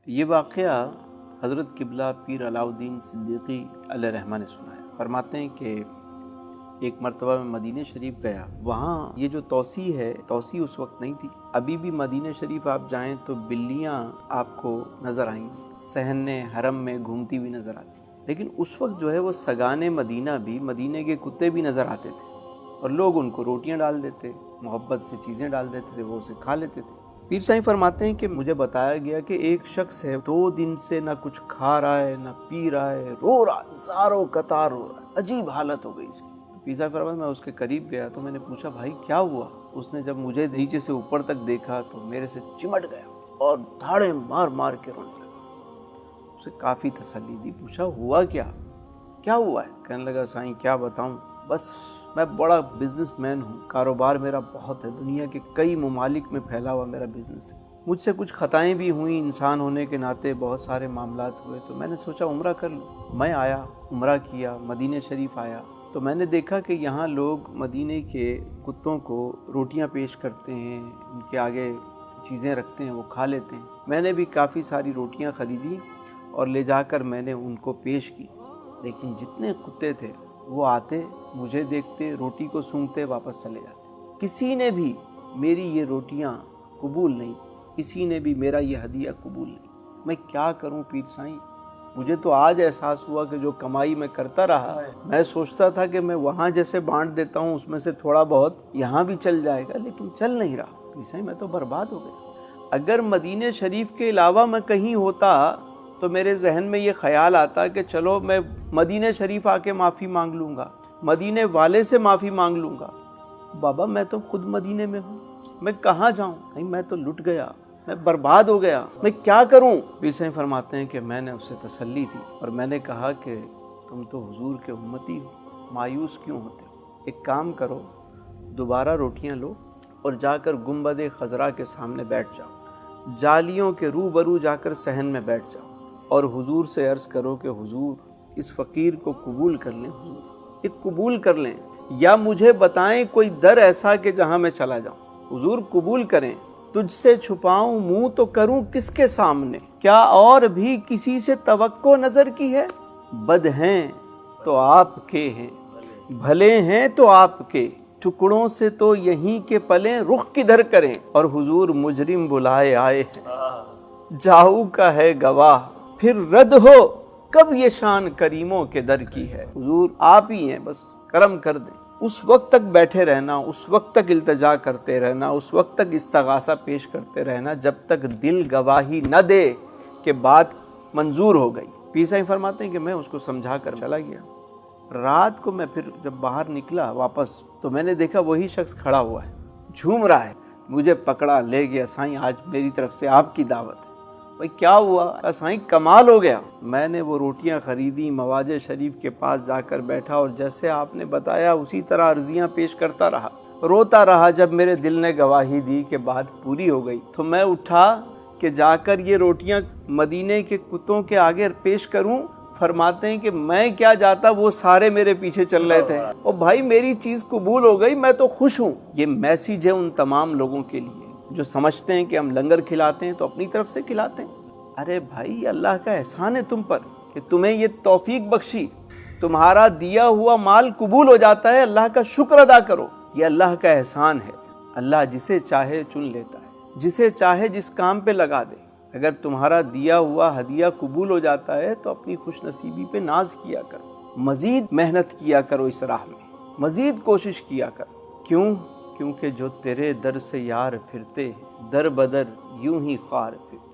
یہ واقعہ حضرت قبلہ پیر علاؤالدین صدیقی علیہ رحمہ نے سنا ہے۔ فرماتے ہیں کہ ایک مرتبہ میں مدینہ شریف گیا، وہاں یہ جو توسیع ہے، توسیع اس وقت نہیں تھی۔ ابھی بھی مدینہ شریف آپ جائیں تو بلیاں آپ کو نظر آئیں گی، صحن حرم میں گھومتی ہوئی نظر آتی، لیکن اس وقت جو ہے وہ سگان مدینہ بھی، مدینہ کے کتے بھی نظر آتے تھے، اور لوگ ان کو روٹیاں ڈال دیتے، محبت سے چیزیں ڈال دیتے تھے، وہ اسے کھا لیتے تھے۔ پیر صاحب فرماتے ہیں کہ مجھے بتایا گیا کہ ایک شخص ہے، 2 دن سے نہ کچھ کھا رہا ہے، نہ پی رہا ہے، رو رہا ہے، زاروں قطار رو رہا ہے، عجیب حالت ہو گئی اس کی۔ پیر صاحب فرماتے ہیں میں اس کے قریب گیا تو میں نے پوچھا بھائی کیا ہوا؟ اس نے جب مجھے نیچے سے اوپر تک دیکھا تو میرے سے چمٹ گیا اور دھاڑے مار مار کے رونے لگا۔ اسے کافی تسلی دی، پوچھا ہوا کیا ہوا ہے؟ کہنے لگا سائیں کیا بتاؤں، بس میں بڑا بزنس مین ہوں، کاروبار میرا بہت ہے، دنیا کے کئی ممالک میں پھیلا ہوا میرا بزنس ہے، مجھ سے کچھ خطائیں بھی ہوئیں، انسان ہونے کے ناطے بہت سارے معاملات ہوئے، تو میں نے سوچا عمرہ کر لوں۔ میں آیا، عمرہ کیا، مدینہ شریف آیا تو میں نے دیکھا کہ یہاں لوگ مدینہ کے کتوں کو روٹیاں پیش کرتے ہیں، ان کے آگے چیزیں رکھتے ہیں، وہ کھا لیتے ہیں۔ میں نے بھی کافی ساری روٹیاں خریدی اور لے جا کر میں نے ان کو پیش کی، لیکن جتنے کتے تھے وہ آتے، مجھے دیکھتے، روٹی کو سونگھتے، واپس چلے جاتے۔ کسی نے بھی میری یہ روٹیاں قبول نہیں کی، کسی نے بھی میرا یہ ہدیہ قبول نہیں کی۔ میں کیا کروں پیر سائیں؟ مجھے تو آج احساس ہوا کہ جو کمائی میں کرتا رہا، میں سوچتا تھا کہ میں وہاں جیسے بانٹ دیتا ہوں اس میں سے تھوڑا بہت یہاں بھی چل جائے گا، لیکن چل نہیں رہا۔ پیر سائیں میں تو برباد ہو گیا۔ اگر مدینہ شریف کے علاوہ میں کہیں ہوتا تو میرے ذہن میں یہ خیال آتا کہ چلو میں مدینہ شریف آ کے معافی مانگ لوں گا، مدینہ والے سے معافی مانگ لوں گا۔ بابا میں تو خود مدینہ میں ہوں، میں کہاں جاؤں؟ نہیں، میں تو لٹ گیا، میں برباد ہو گیا، میں کیا کروں؟ پیر صاحب فرماتے ہیں کہ میں نے اسے تسلی دی اور میں نے کہا کہ تم تو حضور کے امتی ہو، مایوس کیوں ہوتے ہو؟ ایک کام کرو، دوبارہ روٹیاں لو اور جا کر گنبد خضرا کے سامنے بیٹھ جاؤ، جالیوں کے روبرو جا کر صحن میں بیٹھ جاؤ اور حضور سے عرض کرو کہ حضور اس فقیر کو قبول کر لیں، حضور یہ قبول کر لیں، یا مجھے بتائیں کوئی در ایسا کہ جہاں میں چلا جاؤں، حضور قبول کریں، تجھ سے چھپاؤں منہ تو کروں کس کے سامنے، کیا اور بھی کسی سے توقع نظر کی ہے؟ بد ہیں تو آپ کے ہیں، بھلے ہیں تو آپ کے، ٹکڑوں سے تو یہیں کے پلیں، رخ کدھر کریں، اور حضور مجرم بلائے آئے ہیں، جاؤ کا ہے گواہ پھر رد ہو، کب یہ شان کریموں کے در کی ہے۔ حضور آپ ہی ہیں، بس کرم کر دیں۔ اس وقت تک بیٹھے رہنا، اس وقت تک التجا کرتے رہنا، اس وقت تک استغاثہ پیش کرتے رہنا جب تک دل گواہی نہ دے کہ بات منظور ہو گئی۔ پیر صاحب فرماتے ہیں کہ میں اس کو سمجھا کر چلا گیا۔ رات کو میں پھر جب باہر نکلا واپس تو میں نے دیکھا وہی شخص کھڑا ہوا ہے، جھوم رہا ہے، مجھے پکڑا لے گیا، سائیں آج میری طرف سے آپ کی دعوت ہے۔ بھائی کیا ہوا؟ سائیں کمال ہو گیا۔ میں نے وہ روٹیاں خریدی، مواج شریف کے پاس جا کر بیٹھا اور جیسے آپ نے بتایا اسی طرح عرضیاں پیش کرتا رہا، روتا رہا۔ جب میرے دل نے گواہی دی کہ بات پوری ہو گئی تو میں اٹھا کہ جا کر یہ روٹیاں مدینے کے کتوں کے آگے پیش کروں۔ فرماتے ہیں کہ میں کیا جاتا، وہ سارے میرے پیچھے چل رہے تھے، اور بھائی میری چیز قبول ہو گئی، میں تو خوش ہوں۔ یہ میسیج ہے ان تمام لوگوں کے لیے جو سمجھتے ہیں کہ ہم لنگر کھلاتے ہیں تو اپنی طرف سے کھلاتے ہیں۔ ارے بھائی اللہ کا احسان ہے تم پر کہ تمہیں یہ توفیق بخشی، تمہارا دیا ہوا مال قبول ہو جاتا ہے، اللہ کا شکر ادا کرو، یہ اللہ کا احسان ہے۔ اللہ جسے چاہے چن لیتا ہے، جسے چاہے جس کام پہ لگا دے۔ اگر تمہارا دیا ہوا ہدیہ قبول ہو جاتا ہے تو اپنی خوش نصیبی پہ ناز کیا کرو، مزید محنت کیا کرو، اس راہ میں مزید کوشش کیا کرو۔ کیونکہ جو تیرے در سے یار پھرتے، در بدر یوں ہی خوار پھرتے۔